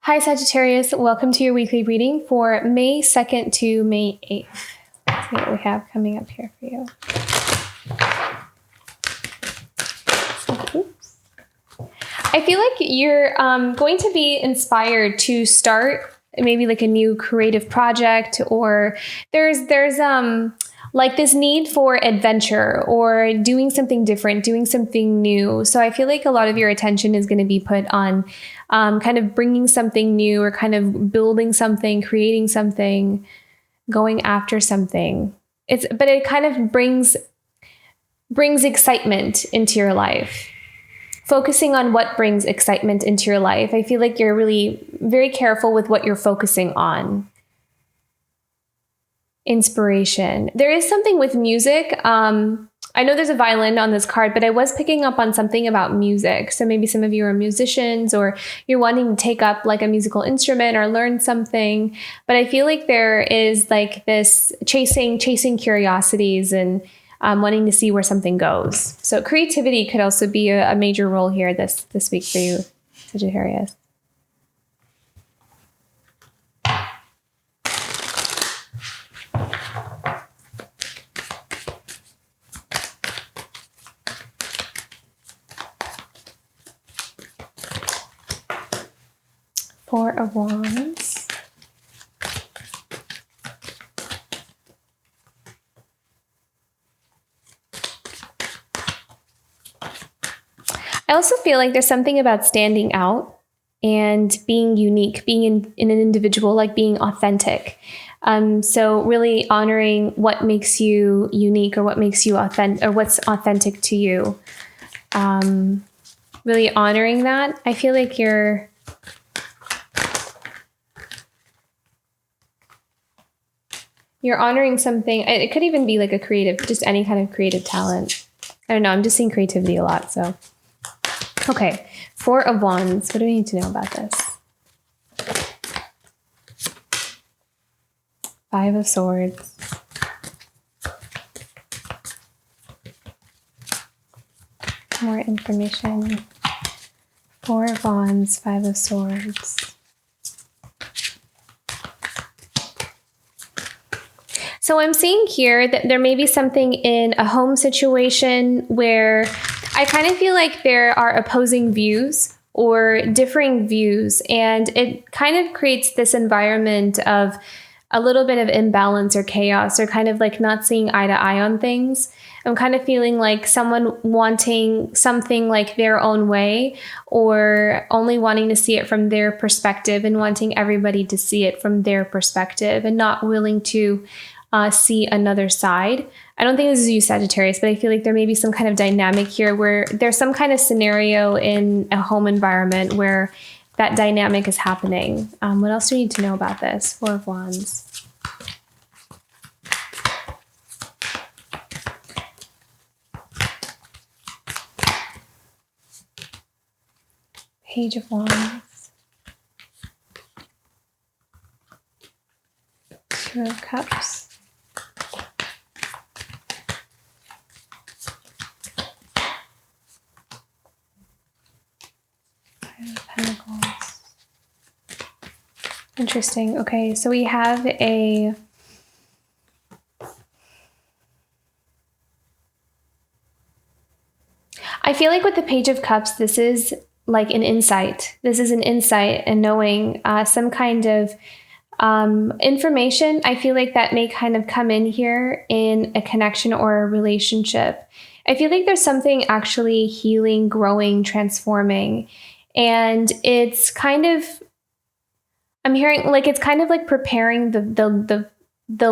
Hi Sagittarius, welcome to your weekly reading for May 2nd to May 8th. Let's see what we have coming up here for you. Oops. I feel like you're going to be inspired to start maybe like a new creative project, or there's like this need for adventure or doing something different, doing something new. So I feel like a lot of your attention is going to be put on kind of bringing something new, or kind of building something, creating something, going after something. But it kind of brings excitement into your life. Focusing on what brings excitement into your life. I feel like you're really very careful with what you're focusing on. Inspiration. There is something with music. I know there's a violin on this card, but I was picking up on something about music. So maybe some of you are musicians, or you're wanting to take up like a musical instrument or learn something. But I feel like there is like this chasing curiosities and wanting to see where something goes. So creativity could also be a major role here this week for you, Sagittarius. Four of Wands. I also feel like there's something about standing out and being unique, being in an individual, like being authentic. So really honoring what makes you unique, or what makes you authentic, or what's authentic to you. Really honoring that. I feel like you're honoring something. It could even be like a creative, just any kind of creative talent. I don't know. I'm just seeing creativity a lot. So, okay. Four of Wands. What do we need to know about this? Five of Swords. More information. Four of Wands, Five of Swords. So I'm seeing here that there may be something in a home situation where I kind of feel like there are opposing views or differing views, and it kind of creates this environment of a little bit of imbalance or chaos, or kind of like not seeing eye to eye on things. I'm kind of feeling like someone wanting something like their own way, or only wanting to see it from their perspective and wanting everybody to see it from their perspective, and not willing to see another side. I don't think this is you, Sagittarius, but I feel like there may be some kind of dynamic here where there's some kind of scenario in a home environment where that dynamic is happening. What else do we need to know about this? Four of Wands. Page of Wands. Two of Cups. Pentacles. Interesting. Okay, so we have I feel like with the Page of Cups, this is like an insight. This is an insight and knowing some kind of information. I feel like that may kind of come in here in a connection or a relationship. I feel like there's something actually healing, growing, transforming. And it's kind of, I'm hearing like it's kind of like preparing the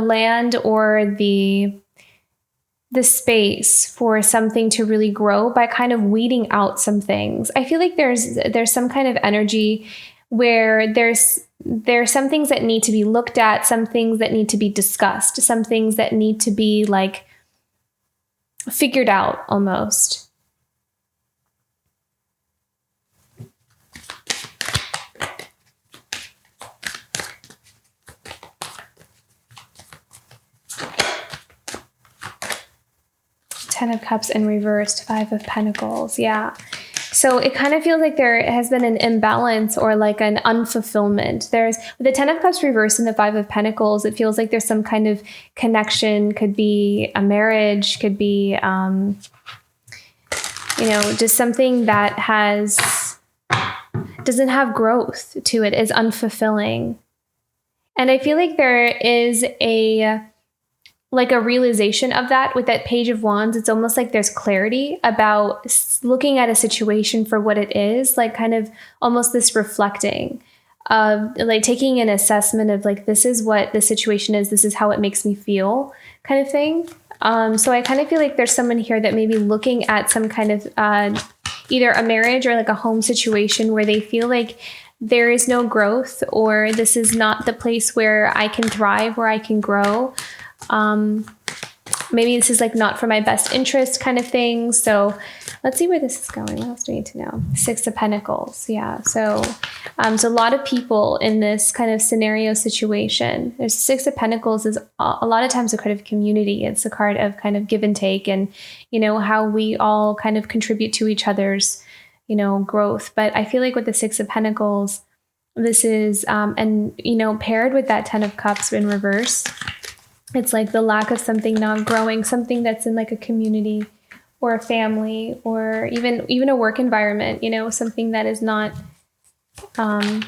land or the space for something to really grow by kind of weeding out some things. I feel like there's some kind of energy where there's some things that need to be looked at, some things that need to be discussed, some things that need to be like figured out almost. Ten of Cups in reversed, Five of Pentacles. Yeah. So it kind of feels like there has been an imbalance or like an unfulfillment. There's with the 10 of Cups reversed and the 5 of Pentacles, it feels like there's some kind of connection, could be a marriage, could be, just something that doesn't have growth to it, is unfulfilling. And I feel like there is a realization of that with that Page of Wands. It's almost like there's clarity about looking at a situation for what it is, like kind of almost this reflecting of like taking an assessment of like, this is what the situation is, this is how it makes me feel kind of thing. So I kind of feel like there's someone here that may be looking at some kind of either a marriage or like a home situation where they feel like there is no growth, or this is not the place where I can thrive, where I can grow. Maybe this is like not for my best interest kind of thing. So let's see where this is going. What else do we need to know? 6 of Pentacles. Yeah. So a lot of people in this kind of scenario situation, there's 6 of Pentacles is a lot of times a card of community. It's a card of kind of give and take, and, how we all kind of contribute to each other's, growth. But I feel like with the 6 of Pentacles, this is, paired with that 10 of Cups in reverse, it's like the lack of something not growing, something that's in like a community or a family or even a work environment, something that is not, I'm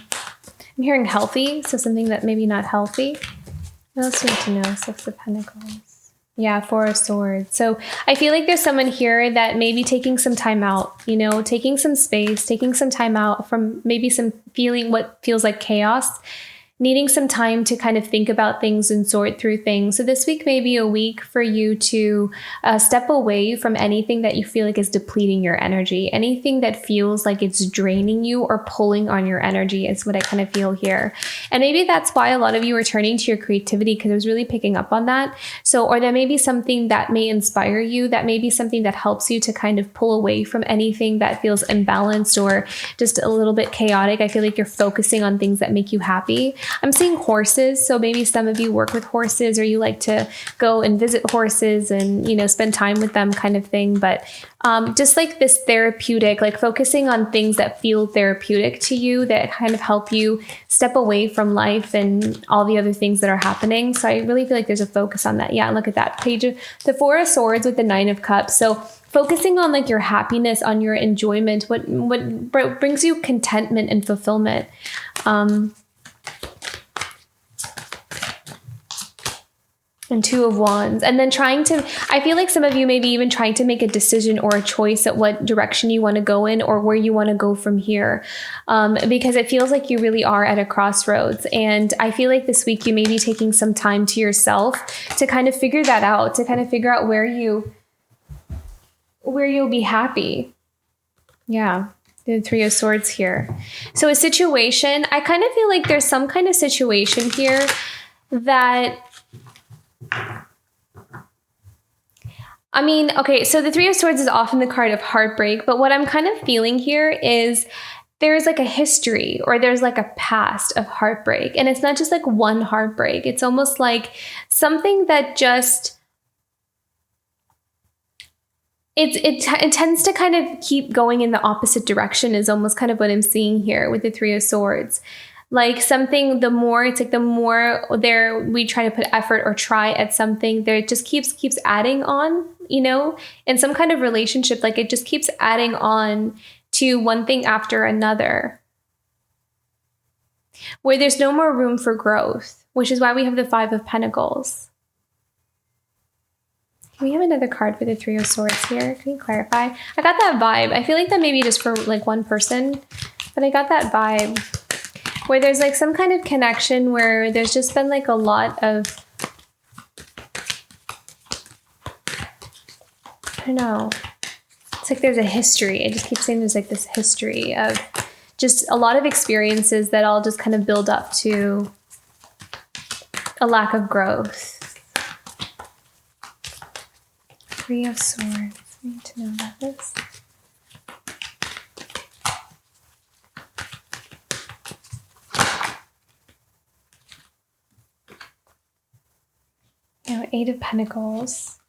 hearing healthy. So something that maybe not healthy. What else do you have to know? 6 of Pentacles. Yeah, 4 of Swords. So I feel like there's someone here that may be taking some time out, taking some space, taking some time out from maybe some what feels like chaos, needing some time to kind of think about things and sort through things. So this week may be a week for you to step away from anything that you feel like is depleting your energy. Anything that feels like it's draining you or pulling on your energy is what I kind of feel here. And maybe that's why a lot of you are turning to your creativity, because I was really picking up on that. So, or that may be something that may inspire you, that may be something that helps you to kind of pull away from anything that feels imbalanced or just a little bit chaotic. I feel like you're focusing on things that make you happy. I'm seeing horses. So maybe some of you work with horses, or you like to go and visit horses and, spend time with them kind of thing. But just like this therapeutic, like focusing on things that feel therapeutic to you, that kind of help you step away from life and all the other things that are happening. So I really feel like there's a focus on that. Yeah, look at that page of the 4 of Swords with the 9 of Cups. So focusing on like your happiness, on your enjoyment, what brings you contentment and fulfillment. And 2 of Wands. And then I feel like some of you may be even trying to make a decision or a choice at what direction you want to go in or where you want to go from here. Because it feels like you really are at a crossroads. And I feel like this week you may be taking some time to yourself to kind of figure that out, to kind of figure out where you'll be happy. Yeah. The 3 of Swords here. So a situation, I kind of feel like there's some kind of situation here that, okay, so the 3 of Swords is often the card of heartbreak, but what I'm kind of feeling here is there's like a history, or there's like a past of heartbreak. And it's not just like one heartbreak. It's almost like something that just, it tends to kind of keep going in the opposite direction, is almost kind of what I'm seeing here with the 3 of Swords. Like something, the more we try to put effort or try at something, there it just keeps adding on, in some kind of relationship, like it just keeps adding on to one thing after another, where there's no more room for growth, which is why we have the 5 of Pentacles. Can we have another card for the 3 of Swords here? Can you clarify? I got that vibe. I feel like that may be just for like one person, but I got that vibe where there's like some kind of connection where there's just been like a lot of, I don't know. It's like there's a history. I just keep saying there's like this history of just a lot of experiences that all just kind of build up to a lack of growth. 3 of Swords. I need to know about this. Now, 8 of Pentacles.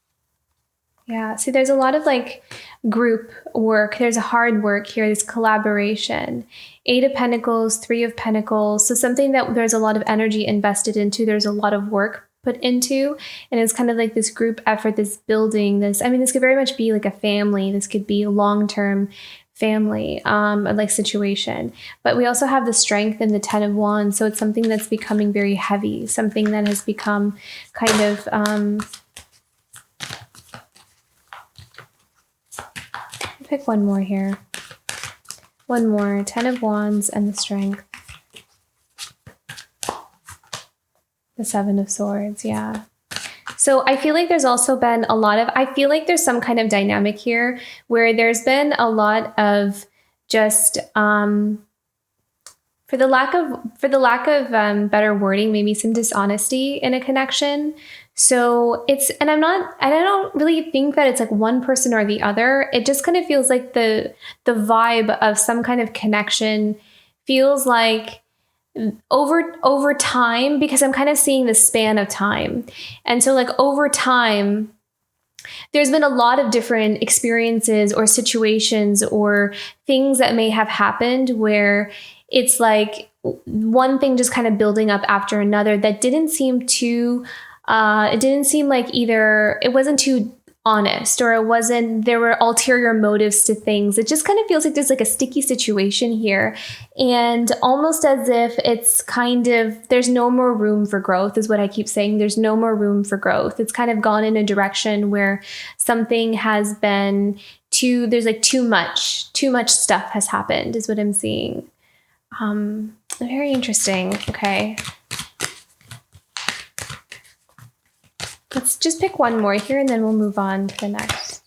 Yeah, see, there's a lot of like group work. There's a hard work here. There's collaboration. 8 of Pentacles, 3 of Pentacles. So something that there's a lot of energy invested into. There's a lot of work put into, and it's kind of like this group effort, this building, this, I mean, this could very much be like a family. This could be a long-term family, like situation. But we also have the Strength and the 10 of Wands. So it's something that's becoming very heavy, something that has become kind of, pick one more here. One more, 10 of Wands and the Strength. The 7 of Swords, yeah. So I feel like there's also been a lot of, I feel like there's some kind of dynamic here where there's been a lot of just, for the lack of better wording, maybe some dishonesty in a connection. So it's, and I don't really think that it's like one person or the other. It just kind of feels like the vibe of some kind of connection feels like over time, because I'm kind of seeing the span of time. And so like over time, there's been a lot of different experiences or situations or things that may have happened where it's like one thing just kind of building up after another that didn't seem too, it didn't seem like either, it wasn't too honest, or it wasn't, there were ulterior motives to things. It just kind of feels like there's like a sticky situation here, and almost as if it's kind of, there's no more room for growth is what I keep saying. There's no more room for growth. It's kind of gone in a direction where something has been too, there's like too much stuff has happened is what I'm seeing. Very interesting. Okay. Let's just pick one more here and then we'll move on to the next.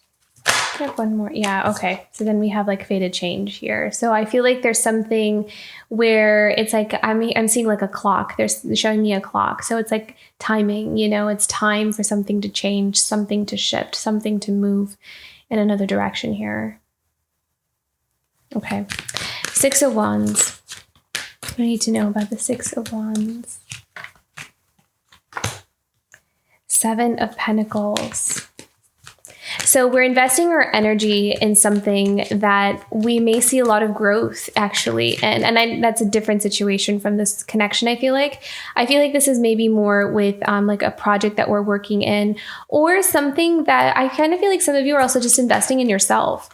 Pick one more. Yeah, okay. So then we have like fated change here. So I feel like there's something where it's like, I'm seeing like a clock. They're showing me a clock. So it's like timing, you know, it's time for something to change, something to shift, something to move in another direction here. Okay. 6 of Wands. What do I need to know about the 6 of Wands? 7 of Pentacles. So we're investing our energy in something that we may see a lot of growth actually. And that's a different situation from this connection. I feel like this is maybe more with like a project that we're working in, or something that I kind of feel like some of you are also just investing in yourself.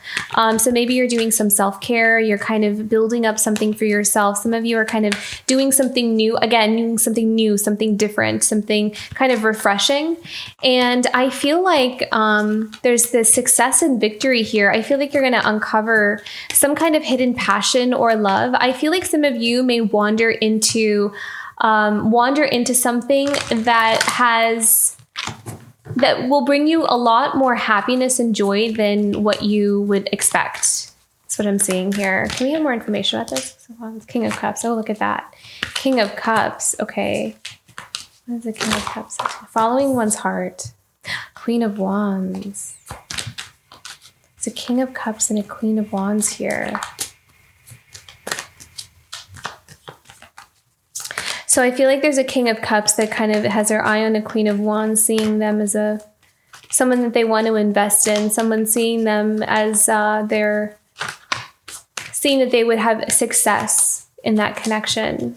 So maybe you're doing some self-care, you're kind of building up something for yourself. Some of you are kind of doing something new, something different, something kind of refreshing. And I feel like there's this success and victory here. I feel like you're going to uncover some kind of hidden passion or love. I feel like some of you may wander into something that will bring you a lot more happiness and joy than what you would expect. That's what I'm seeing here. Can we have more information about this? King of Cups. Oh, look at that. King of Cups. Okay. What is the King of Cups? Following one's heart. Queen of Wands. It's a King of Cups and a Queen of Wands here. So I feel like there's a King of Cups that kind of has their eye on a Queen of Wands, seeing them as someone that they want to invest in, someone seeing them as seeing that they would have success in that connection.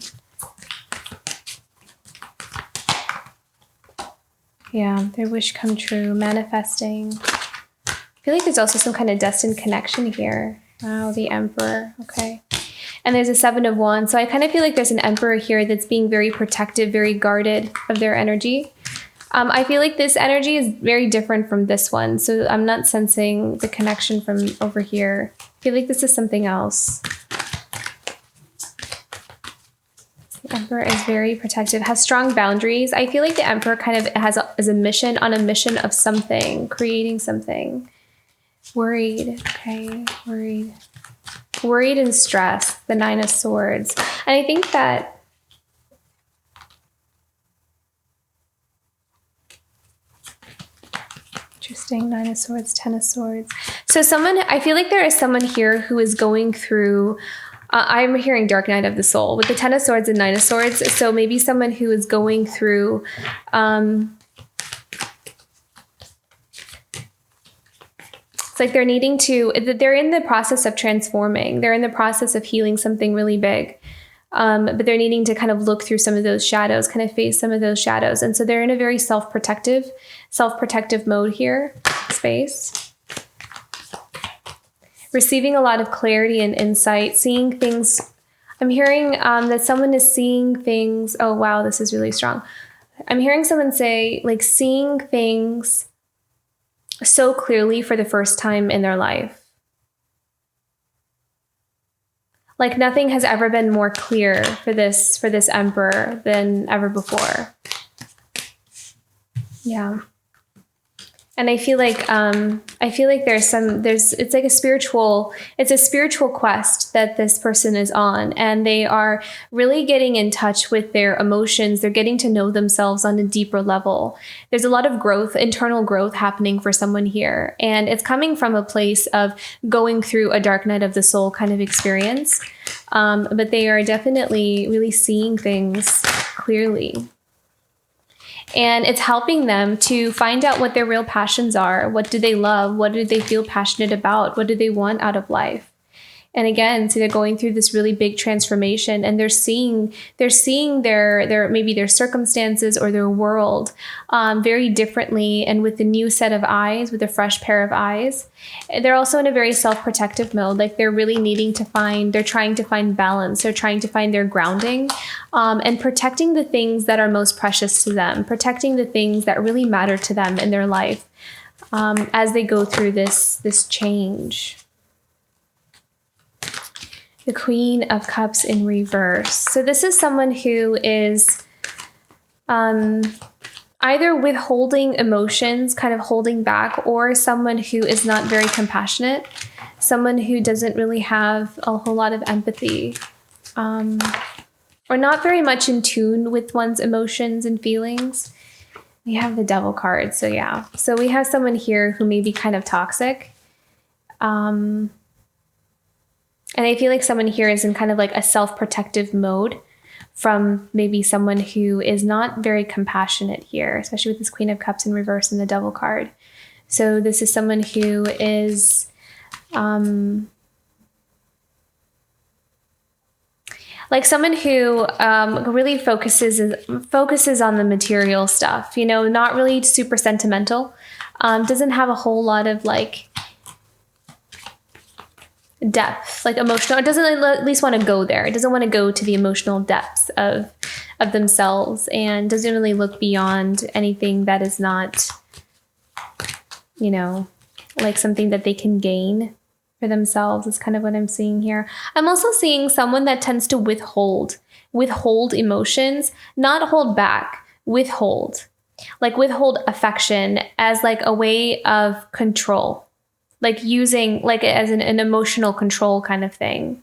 Yeah, their wish come true, manifesting. I feel like there's also some kind of destined connection here. Wow, the Emperor. Okay. And there's a 7 of Wands. So I kind of feel like there's an Emperor here that's being very protective, very guarded of their energy. I feel like this energy is very different from this one. So I'm not sensing the connection from over here. I feel like this is something else. The Emperor is very protective, has strong boundaries. I feel like the Emperor kind of is a mission of something, creating something. Worried, okay, worried. Worried and stressed, the 9 of Swords. And I think that interesting, 9 of Swords, 10 of Swords. So I feel like there is someone here who is going through, I'm hearing dark night of the soul with the 10 of Swords and 9 of Swords. So maybe someone who is going through, It's like they're in the process of transforming. They're in the process of healing something really big. But they're needing to kind of look through some of those shadows, kind of face some of those shadows. And so they're in a very self-protective mode here, space. Receiving a lot of clarity and insight, seeing things. I'm hearing that someone is seeing things. Oh, wow, this is really strong. I'm hearing someone say, like, seeing things so clearly for the first time in their life. Like nothing has ever been more clear for this emperor than ever before. Yeah. And I feel like it's like a spiritual quest that this person is on, and they are really getting in touch with their emotions. They're getting to know themselves on a deeper level. There's a lot of growth, internal growth happening for someone here, and it's coming from a place of going through a dark night of the soul kind of experience. But they are definitely really seeing things clearly. And it's helping them to find out what their real passions are. What do they love? What do they feel passionate about? What do they want out of life? And again, so they're going through this really big transformation, and they're seeing their maybe their circumstances or their world very differently, and with a new set of eyes, with a fresh pair of eyes. They're also in a very self-protective mode. Like they're really they're trying to find balance. They're trying to find their grounding, and protecting the things that are most precious to them, protecting the things that really matter to them in their life, as they go through this change. The Queen of Cups in reverse. So this is someone who is either withholding emotions, kind of holding back, or someone who is not very compassionate, someone who doesn't really have a whole lot of empathy, or not very much in tune with one's emotions and feelings. We have the Devil card. So yeah. So we have someone here who may be kind of toxic. And I feel like someone here is in kind of like a self-protective mode from maybe someone who is not very compassionate here, especially with this Queen of Cups in reverse and the Devil card. So this is someone who is like someone who really focuses on the material stuff, not really super sentimental, doesn't have a whole lot of like depth, like emotional. It doesn't at least want to go there. It doesn't want to go to the emotional depths of themselves, and doesn't really look beyond anything that is not, like something that they can gain for themselves. Is kind of what I'm seeing here. I'm also seeing someone that tends to withhold emotions, not hold back, withhold affection as like a way of control. Like using like as an emotional control kind of thing.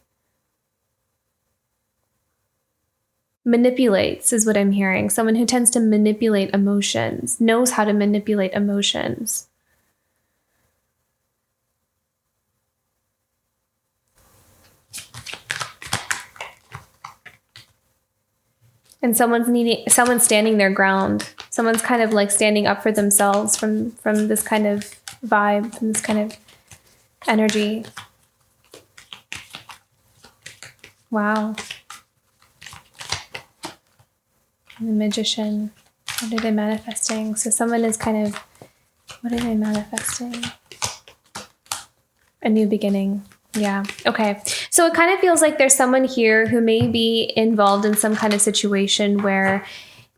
Manipulates is what I'm hearing. Someone who tends to manipulate emotions, knows how to manipulate emotions. And someone's standing their ground. Someone's kind of like standing up for themselves from this kind of vibe, from this kind of energy. Wow. And the Magician. What are they manifesting? So someone is kind of, what are they manifesting? A new beginning. Yeah. Okay. So it kind of feels like there's someone here who may be involved in some kind of situation where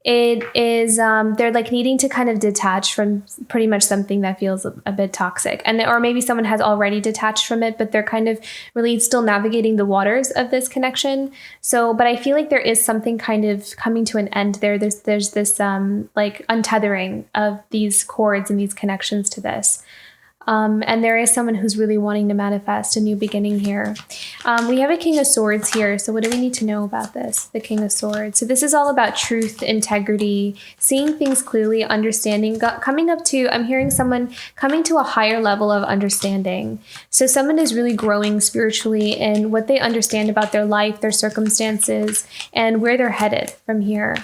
it is, they're like needing to kind of detach from pretty much something that feels a bit toxic. Or maybe someone has already detached from it, but they're kind of really still navigating the waters of this connection. So, but I feel like there is something kind of coming to an end there. There's this like untethering of these cords and these connections to this. And there is someone who's really wanting to manifest a new beginning here. We have a King of Swords here. So what do we need to know about this? The King of Swords. So this is all about truth, integrity, seeing things clearly, understanding, I'm hearing someone coming to a higher level of understanding. So someone is really growing spiritually in what they understand about their life, their circumstances, and where they're headed from here.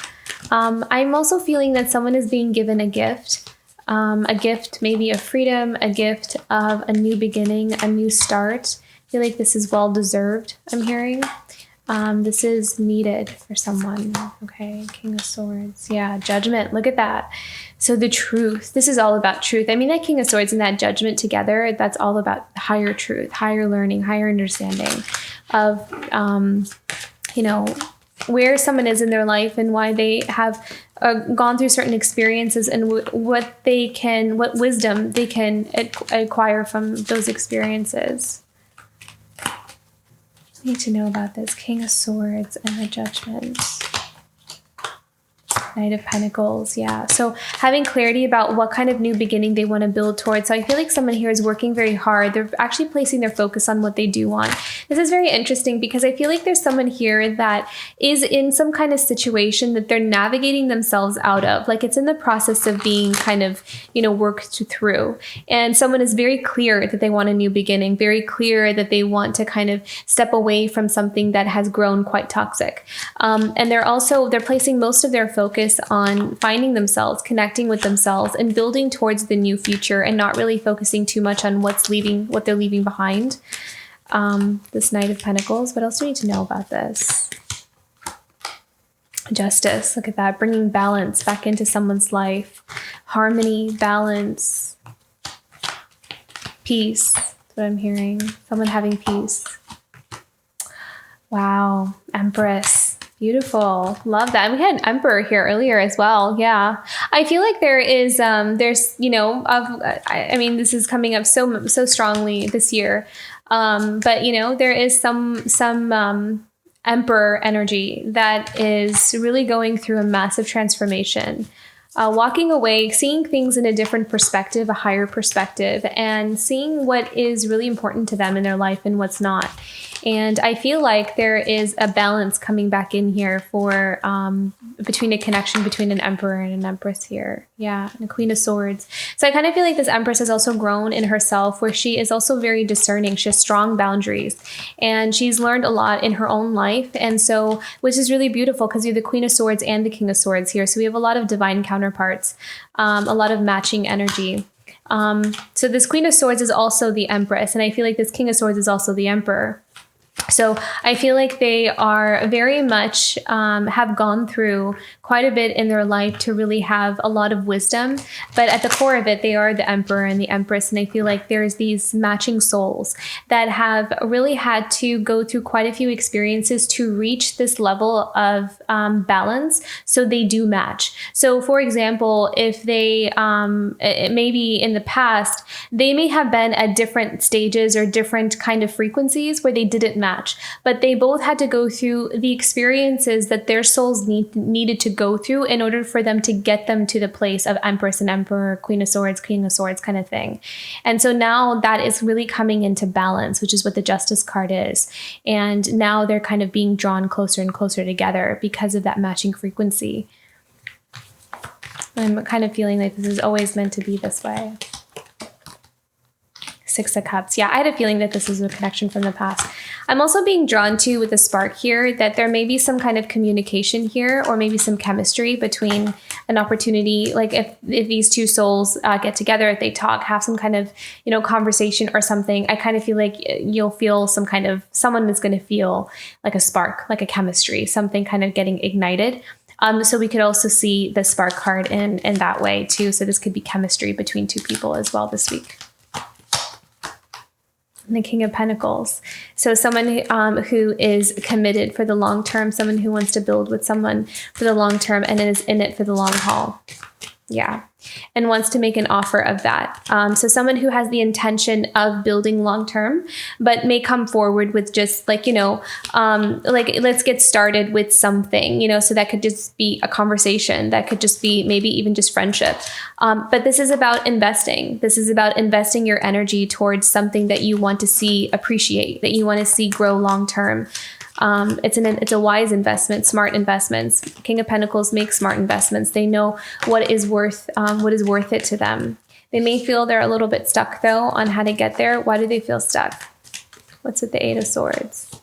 I'm also feeling that someone is being given a gift. A gift maybe of freedom, a gift of a new beginning, a new start. I feel like this is well-deserved, I'm hearing. This is needed for someone. Okay, King of Swords. Yeah, Judgment. Look at that. So the truth. This is all about truth. I mean, that King of Swords and that Judgment together, that's all about higher truth, higher learning, higher understanding of, where someone is in their life and why they have gone through certain experiences and what wisdom they can acquire from those experiences. Need to know about this King of Swords and the Judgment. Knight of Pentacles. Yeah. So having clarity about what kind of new beginning they want to build towards. So I feel like someone here is working very hard. They're actually placing their focus on what they do want. This is very interesting because I feel like there's someone here that is in some kind of situation that they're navigating themselves out of. Like it's in the process of being kind of, worked through. And someone is very clear that they want a new beginning, very clear that they want to kind of step away from something that has grown quite toxic. And they're placing most of their focus on finding themselves, connecting with themselves, and building towards the new future, and not really focusing too much on what they're leaving behind. This Knight of Pentacles. What else do we need to know about this? Justice. Look at that. Bringing balance back into someone's life. Harmony, balance, peace. That's what I'm hearing. Someone having peace. Wow. Empress. Beautiful. Love that. And we had an Emperor here earlier as well. Yeah. I feel like this is coming up so strongly this year. But there is some Emperor energy that is really going through a massive transformation. Walking away, seeing things in a different perspective, a higher perspective, and seeing what is really important to them in their life and what's not. And I feel like there is a balance coming back in here for between a connection between an Emperor and an Empress here. Yeah, and a Queen of Swords. So I kind of feel like this Empress has also grown in herself, where she is also very discerning. She has strong boundaries, and she's learned a lot in her own life. And so, which is really beautiful because you have the Queen of Swords and the King of Swords here. So we have a lot of divine counterparts, a lot of matching energy. So this Queen of Swords is also the Empress, and I feel like this King of Swords is also the Emperor. So I feel like they are very much have gone through quite a bit in their life to really have a lot of wisdom. But at the core of it, they are the Emperor and the Empress. And I feel like there's these matching souls that have really had to go through quite a few experiences to reach this level of balance. So they do match. So for example, if they maybe in the past, they may have been at different stages or different kind of frequencies where they didn't match, but they both had to go through the experiences that their souls needed to go through in order for them to get them to the place of Empress and Emperor, Queen of Swords, King of Swords kind of thing. And so now that is really coming into balance, which is what the Justice card is. And now they're kind of being drawn closer and closer together because of that matching frequency. I'm kind of feeling like this is always meant to be this way. Six of Cups. Yeah, I had a feeling that this is a connection from the past. I'm also being drawn to with a spark here that there may be some kind of communication here, or maybe some chemistry between an opportunity. Like if these two souls get together, if they talk, have some kind of, conversation or something, I kind of feel like you'll feel someone is going to feel like a spark, like a chemistry, something kind of getting ignited. So we could also see the spark card in that way too. So this could be chemistry between two people as well this week. The King of Pentacles. So someone who is committed for the long term, someone who wants to build with someone for the long term and is in it for the long haul. Yeah. And wants to make an offer of that. So someone who has the intention of building long term, but may come forward with just let's get started with something, so that could just be a conversation. That could just be maybe even just friendship. But this is about investing. This is about investing your energy towards something that you want to see appreciate, that you want to see grow long term. It's a wise investment, smart investments. King of Pentacles makes smart investments. They know what is worth it to them. They may feel they're a little bit stuck though on how to get there. Why do they feel stuck? What's with the Eight of Swords?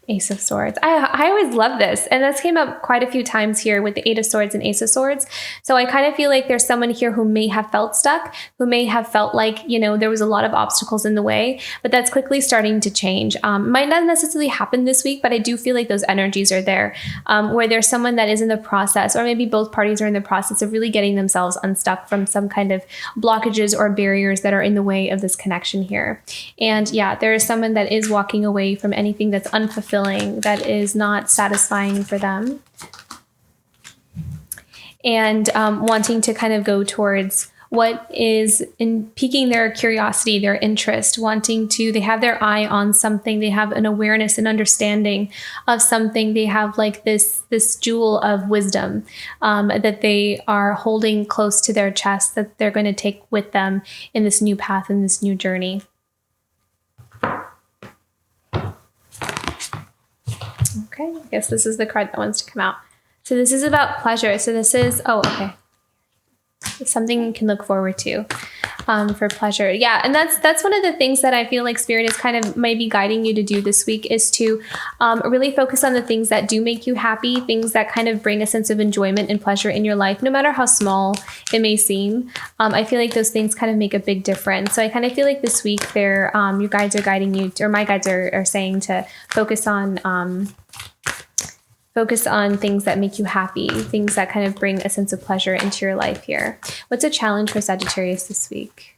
Ace of Swords. I always love this. And this came up quite a few times here with the Eight of Swords and Ace of Swords. So I kind of feel like there's someone here who may have felt stuck, who may have felt like, you know, there was a lot of obstacles in the way, but that's quickly starting to change. Might not necessarily happen this week, but I do feel like those energies are there, where there's someone that is in the process, or maybe both parties are in the process of really getting themselves unstuck from some kind of blockages or barriers that are in the way of this connection here. And yeah, there is someone that is walking away from anything that's unfulfilled, that is not satisfying for them, and wanting to kind of go towards what is in piquing their curiosity, their interest, they have their eye on something, they have an awareness and understanding of something, they have like this jewel of wisdom that they are holding close to their chest, that they're going to take with them in this new path, in this new journey. Okay, I guess this is the card that wants to come out. So this is about pleasure. So this is, something you can look forward to for pleasure. Yeah, and that's one of the things that I feel like Spirit is kind of maybe guiding you to do this week, is to really focus on the things that do make you happy, things that kind of bring a sense of enjoyment and pleasure in your life, no matter how small it may seem. I feel like those things kind of make a big difference. So I kind of feel like this week your guides are guiding you, or my guides are saying to focus on things that make you happy, things that kind of bring a sense of pleasure into your life here. What's a challenge for Sagittarius this week?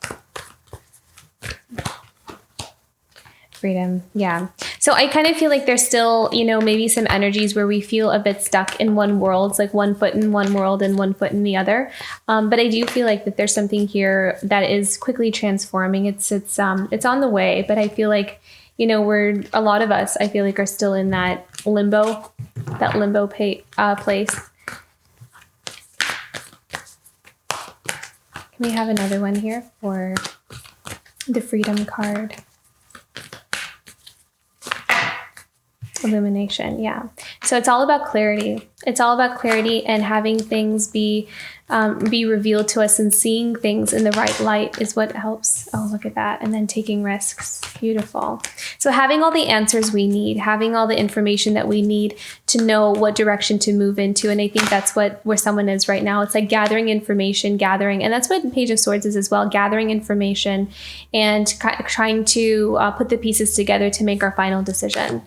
Freedom. Yeah. So I kind of feel like there's still, maybe some energies where we feel a bit stuck in one world. It's like one foot in one world and one foot in the other. But I do feel like that there's something here that is quickly transforming. It's on the way, but I feel like, a lot of us, I feel like, are still in that limbo place. Can we have another one here for the Freedom card? Illumination. Yeah. So it's all about clarity. It's all about clarity and having things be revealed to us, and seeing things in the right light is what helps. Oh, look at that. And then taking risks. Beautiful. So having all the answers we need, having all the information that we need to know what direction to move into. And I think that's where someone is right now. It's like gathering information, and that's what Page of Swords is as well, gathering information and trying to put the pieces together to make our final decision.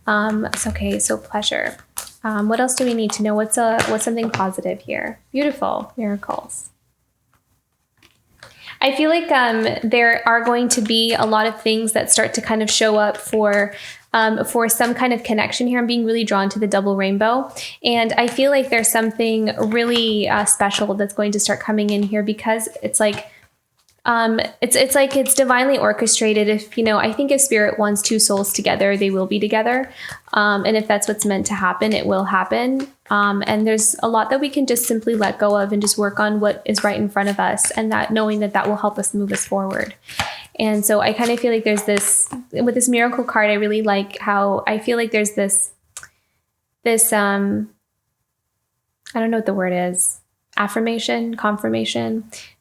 So pleasure. What else do we need to know? What's something positive here? Beautiful. Miracles. I feel like there are going to be a lot of things that start to kind of show up for some kind of connection here. I'm being really drawn to the double rainbow. And I feel like there's something really special that's going to start coming in here, because it's like, it's divinely orchestrated. I think if Spirit wants two souls together, they will be together. And if that's what's meant to happen, it will happen. And there's a lot that we can just simply let go of and just work on what is right in front of us, and that knowing that will help us move us forward. And so I kind of feel like there's this, with this Miracle card, I really like how I feel like there's this, I don't know what the word is, confirmation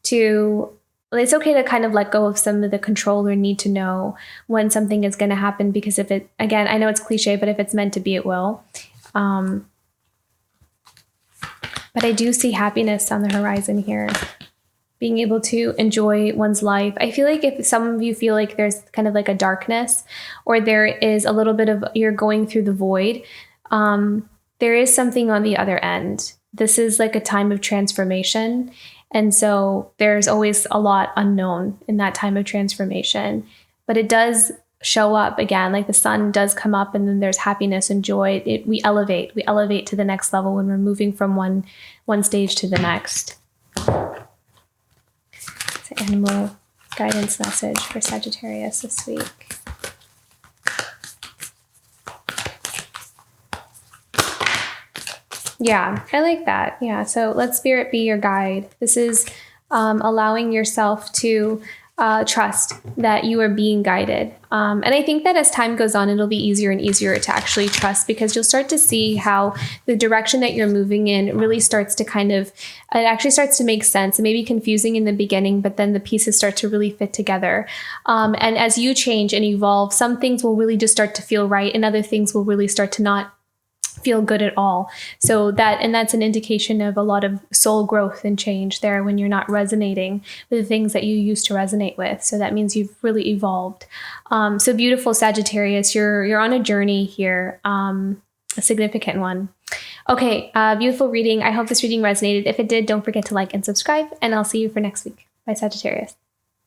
to, it's okay to kind of let go of some of the control or need to know when something is going to happen, because if it, again, I know it's cliche, but if it's meant to be, it will. But I do see happiness on the horizon here, being able to enjoy one's life. I feel like if some of you feel like there's kind of like a darkness, or there is a little bit of, you're going through the void, there is something on the other end. This is like a time of transformation. And so there's always a lot unknown in that time of transformation, but it does show up again, like the sun does come up, and then there's happiness and joy. We elevate to the next level when we're moving from one stage to the next. It's an animal guidance message for Sagittarius this week. Yeah, I like that. Yeah, so let Spirit be your guide. This is allowing yourself to trust that you are being guided. And I think that as time goes on, it'll be easier and easier to actually trust, because you'll start to see how the direction that you're moving in really starts to it actually starts to make sense. It may be confusing in the beginning, but then the pieces start to really fit together. And as you change and evolve, some things will really just start to feel right, and other things will really start to not feel good at all. So that's an indication of a lot of soul growth and change there, when you're not resonating with the things that you used to resonate with. So that means you've really evolved. So beautiful Sagittarius, you're on a journey here, a significant one. Okay, beautiful reading. I hope this reading resonated. If it did, don't forget to like and subscribe, and I'll see you for next week. Bye, Sagittarius.